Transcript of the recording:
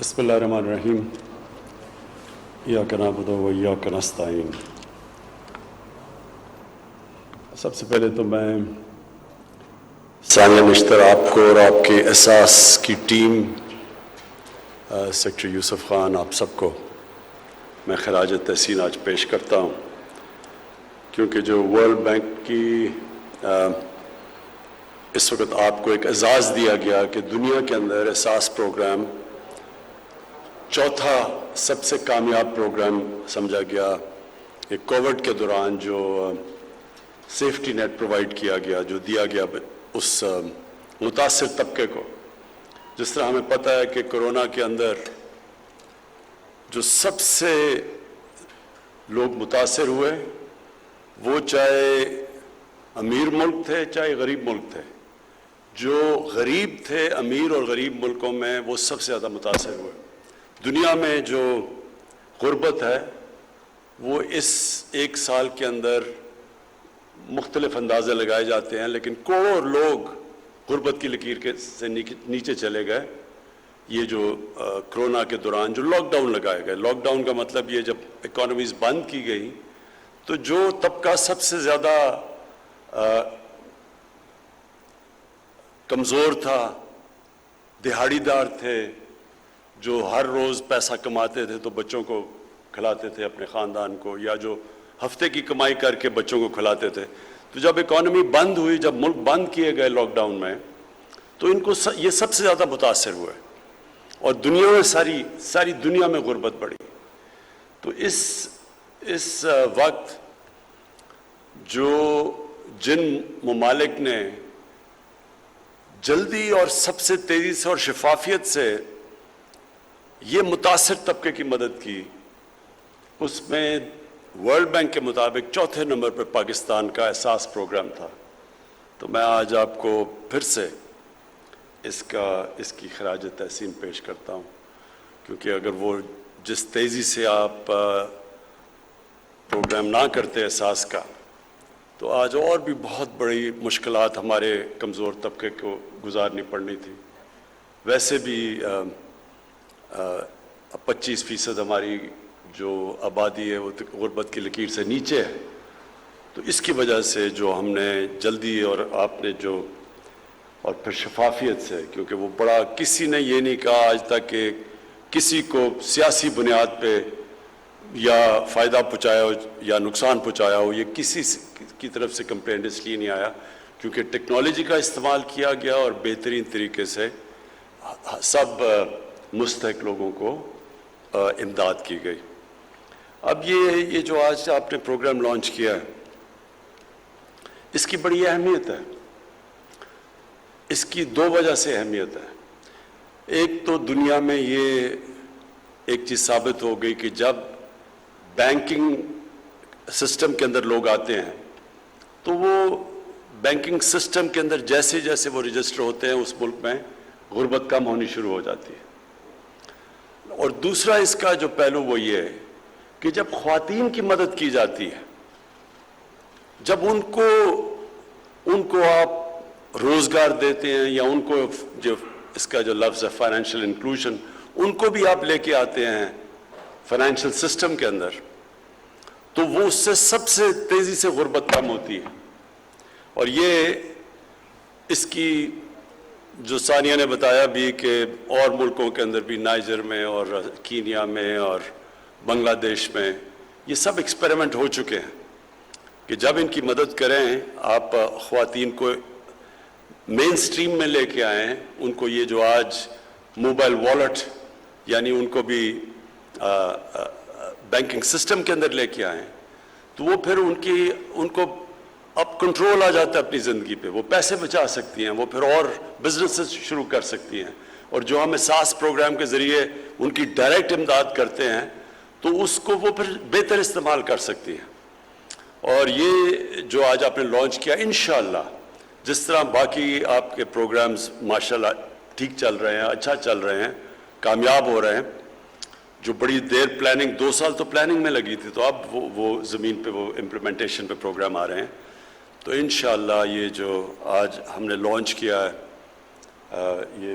بسم اللہ الرحمن الرحیم ایاک نعبد و ایاک نستعین۔ سب سے پہلے تو میں ثانیہ نشتر آپ کو اور آپ کے احساس کی ٹیم، سیکٹری یوسف خان، آپ سب کو میں خراج تحسین آج پیش کرتا ہوں، کیونکہ جو ورلڈ بینک کی اس وقت آپ کو ایک اعزاز دیا گیا کہ دنیا کے اندر احساس پروگرام چوتھا سب سے کامیاب پروگرام سمجھا گیا۔ یہ کووڈ کے دوران جو سیفٹی نیٹ پرووائڈ کیا گیا، جو دیا گیا اس متاثر طبقے کو، جس طرح ہمیں پتہ ہے کہ کورونا کے اندر جو سب سے لوگ متاثر ہوئے وہ چاہے امیر ملک تھے چاہے غریب ملک تھے، جو غریب تھے امیر اور غریب ملکوں میں وہ سب سے زیادہ متاثر ہوئے۔ دنیا میں جو غربت ہے وہ اس ایک سال کے اندر مختلف اندازے لگائے جاتے ہیں، لیکن کروڑوں لوگ غربت کی لکیر سے نیچے چلے گئے۔ یہ جو کرونا کے دوران جو لاک ڈاؤن لگائے گئے، لاک ڈاؤن کا مطلب یہ جب اکانومیز بند کی گئی تو جو طبقہ سب سے زیادہ کمزور تھا، دہاڑی دار تھے، جو ہر روز پیسہ کماتے تھے تو بچوں کو کھلاتے تھے، اپنے خاندان کو، یا جو ہفتے کی کمائی کر کے بچوں کو کھلاتے تھے، تو جب اکانومی بند ہوئی، جب ملک بند کیے گئے لاک ڈاؤن میں، تو ان کو یہ سب سے زیادہ متاثر ہوئے، اور دنیا میں ساری دنیا میں غربت بڑھی۔ تو اس وقت جو جن ممالک نے جلدی اور سب سے تیزی سے اور شفافیت سے یہ متاثر طبقے کی مدد کی، اس میں ورلڈ بینک کے مطابق چوتھے نمبر پر پاکستان کا احساس پروگرام تھا۔ تو میں آج آپ کو پھر سے اس کی خراج تحسین پیش کرتا ہوں، کیونکہ اگر وہ جس تیزی سے آپ پروگرام نہ کرتے احساس کا، تو آج اور بھی بہت بڑی مشکلات ہمارے کمزور طبقے کو گزارنی پڑنی تھی۔ ویسے بھی 25% ہماری جو آبادی ہے وہ غربت کی لکیر سے نیچے ہے، تو اس کی وجہ سے جو ہم نے جلدی اور آپ نے جو اور پھر شفافیت سے، کیونکہ وہ بڑا کسی نے یہ نہیں کہا آج تک کہ کسی کو سیاسی بنیاد پہ یا فائدہ پہنچایا ہو یا نقصان پہنچایا ہو، یہ کسی کی طرف سے کمپلینٹ اس لیے نہیں آیا کیونکہ ٹیکنالوجی کا استعمال کیا گیا اور بہترین طریقے سے سب مستحق لوگوں کو امداد کی گئی۔ اب یہ جو آج آپ نے پروگرام لانچ کیا ہے، اس کی بڑی اہمیت ہے۔ اس کی دو وجہ سے اہمیت ہے۔ ایک تو دنیا میں یہ ایک چیز ثابت ہو گئی کہ جب بینکنگ سسٹم کے اندر لوگ آتے ہیں تو وہ بینکنگ سسٹم کے اندر جیسے جیسے وہ رجسٹر ہوتے ہیں اس ملک میں غربت کم ہونی شروع ہو جاتی ہے۔ اور دوسرا اس کا جو پہلو وہ یہ ہے کہ جب خواتین کی مدد کی جاتی ہے، جب ان کو آپ روزگار دیتے ہیں یا ان کو جو اس کا جو لفظ ہے فائنینشیل انکلوژن، ان کو بھی آپ لے کے آتے ہیں فائنینشیل سسٹم کے اندر، تو وہ اس سے سب سے تیزی سے غربت کم ہوتی ہے۔ اور یہ اس کی جو ثانیہ نے بتایا بھی کہ اور ملکوں کے اندر بھی، نائجر میں اور کینیا میں اور بنگلہ دیش میں، یہ سب ایکسپیریمنٹ ہو چکے ہیں کہ جب ان کی مدد کریں، آپ خواتین کو مین سٹریم میں لے کے آئیں، ان کو یہ جو آج موبائل والیٹ، یعنی ان کو بھی بینکنگ سسٹم کے اندر لے کے آئیں، تو وہ پھر ان کو اب کنٹرول آ جاتا ہے اپنی زندگی پہ، وہ پیسے بچا سکتی ہیں، وہ پھر اور بزنس شروع کر سکتی ہیں، اور جو ہم احساس پروگرام کے ذریعے ان کی ڈائریکٹ امداد کرتے ہیں تو اس کو وہ پھر بہتر استعمال کر سکتی ہیں۔ اور یہ جو آج آپ نے لانچ کیا، انشاءاللہ جس طرح باقی آپ کے پروگرامز ماشاءاللہ ٹھیک چل رہے ہیں، اچھا چل رہے ہیں، کامیاب ہو رہے ہیں، جو بڑی دیر پلاننگ 2 سال تو پلاننگ میں لگی تھی، تو اب وہ زمین پہ وہ امپلیمنٹیشن پہ پروگرام آ رہے ہیں، تو انشاءاللہ یہ جو آج ہم نے لانچ کیا ہے، یہ